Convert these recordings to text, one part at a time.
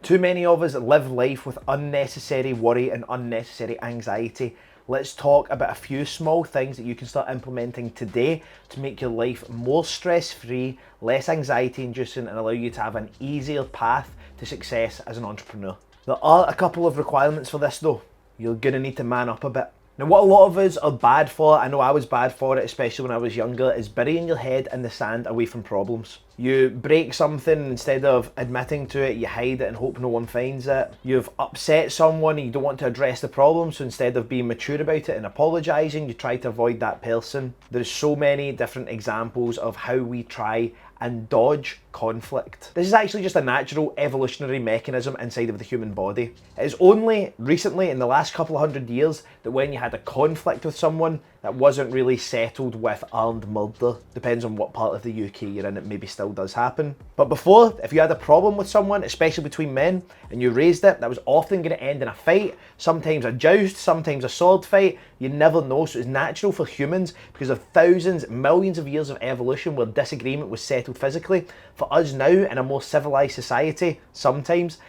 Too many of us live life with unnecessary worry and unnecessary anxiety. Let's talk about a few small things that you can start implementing today to make your life more stress-free, less anxiety-inducing, and allow you to have an easier path to success as an entrepreneur. There are a couple of requirements for this though. You're gonna need to man up a bit. Now, what a lot of us are bad for, I know I was bad for it, especially when I was younger, is burying your head in the sand away from problems. You break something, instead of admitting to it, you hide it and hope no one finds it. You've upset someone and you don't want to address the problem, so instead of being mature about it and apologising, you try to avoid that person. There's so many different examples of how we try and dodge conflict. This is actually just a natural evolutionary mechanism inside of the human body. It is only recently, in the last couple of hundred years, that when you had a conflict with someone, that wasn't really settled with armed murder. Depends on what part of the UK you're in, it maybe still does happen. But before, if you had a problem with someone, especially between men, and you raised it, that was often going to end in a fight, sometimes a joust, sometimes a sword fight. You never know, so it's natural for humans, because of thousands, millions of years of evolution where disagreement was settled physically, for us now in a more civilized society, sometimes,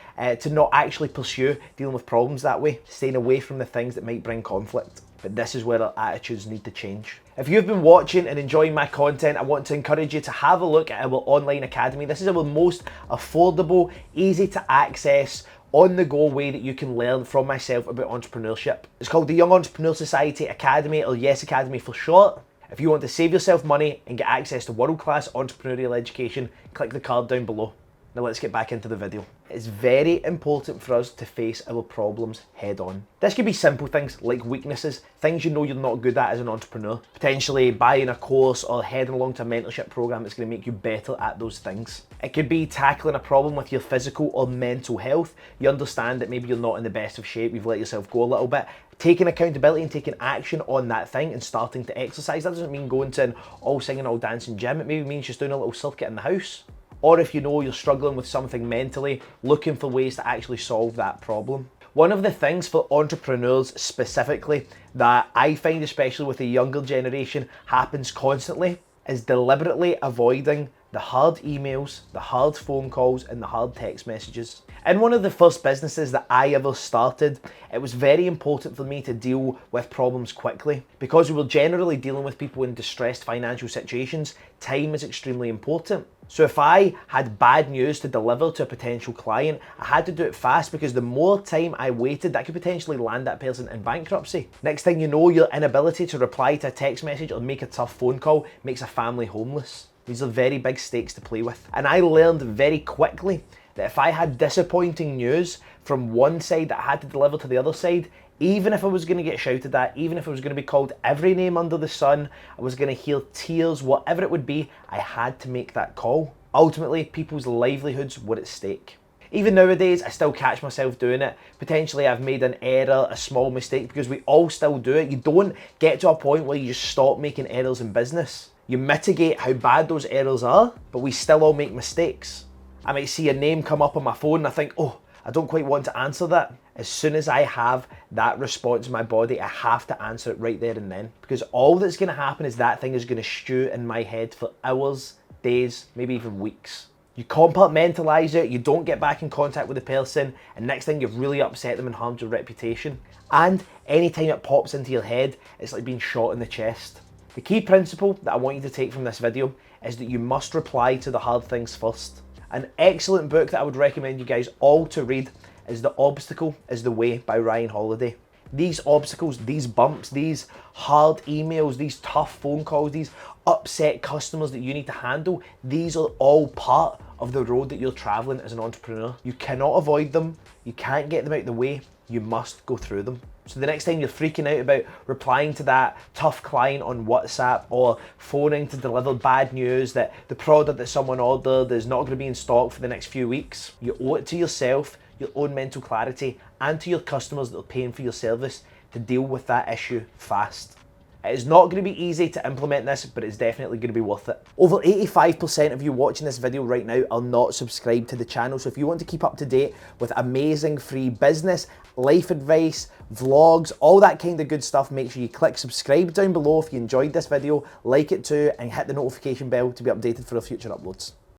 to not actually pursue dealing with problems that way, staying away from the things that might bring conflict. But this is where our attitudes need to change. If you've been watching and enjoying my content, I want to encourage you to have a look at our online academy. This is our most affordable, easy to access, on-the-go way that you can learn from myself about entrepreneurship. It's called the Young Entrepreneur Society Academy, or YES Academy for short. If you want to save yourself money and get access to world-class entrepreneurial education, click the card down below. Now let's get back into the video. It's very important for us to face our problems head on. This could be simple things like weaknesses, things you know you're not good at as an entrepreneur. Potentially buying a course or heading along to a mentorship program that's going to make you better at those things. It could be tackling a problem with your physical or mental health. You understand that maybe you're not in the best of shape, you've let yourself go a little bit. Taking accountability and taking action on that thing and starting to exercise. That doesn't mean going to an all singing, all dancing gym. It maybe means just doing a little circuit in the house. Or if you know you're struggling with something mentally, looking for ways to actually solve that problem. One of the things for entrepreneurs specifically that I find, especially with the younger generation, happens constantly is deliberately avoiding the hard emails, the hard phone calls, and the hard text messages. In one of the first businesses that I ever started, it was very important for me to deal with problems quickly. Because we were generally dealing with people in distressed financial situations, time is extremely important. So if I had bad news to deliver to a potential client, I had to do it fast, because the more time I waited, that could potentially land that person in bankruptcy. Next thing you know, your inability to reply to a text message or make a tough phone call makes a family homeless. These are very big stakes to play with. And I learned very quickly that if I had disappointing news from one side that I had to deliver to the other side, even if I was going to get shouted at, even if I was going to be called every name under the sun, I was going to hear tears, whatever it would be, I had to make that call. Ultimately, people's livelihoods were at stake. Even nowadays, I still catch myself doing it. Potentially I've made an error, a small mistake, because we all still do it. You don't get to a point where you just stop making errors in business. You mitigate how bad those errors are, but we still all make mistakes. I might see a name come up on my phone and I think, oh, I don't quite want to answer that. As soon as I have that response in my body, I have to answer it right there and then. Because all that's going to happen is that thing is going to stew in my head for hours, days, maybe even weeks. You compartmentalize it, you don't get back in contact with the person, and next thing you've really upset them and harmed your reputation. And anytime it pops into your head, it's like being shot in the chest. The key principle that I want you to take from this video is that you must reply to the hard things first. An excellent book that I would recommend you guys all to read is The Obstacle is the Way by Ryan Holiday. These obstacles, these bumps, these hard emails, these tough phone calls, these upset customers that you need to handle, these are all part of the road that you're traveling as an entrepreneur. You cannot avoid them, you can't get them out of the way, you must go through them. So the next time you're freaking out about replying to that tough client on WhatsApp or phoning to deliver bad news that the product that someone ordered is not going to be in stock for the next few weeks, you owe it to yourself, your own mental clarity, and to your customers that are paying for your service to deal with that issue fast. It is not going to be easy to implement this, but it's definitely going to be worth it. Over 85% of you watching this video right now are not subscribed to the channel, so if you want to keep up to date with amazing free business, life advice, vlogs, all that kind of good stuff, make sure you click subscribe down below if you enjoyed this video, like it too, and hit the notification bell to be updated for our future uploads.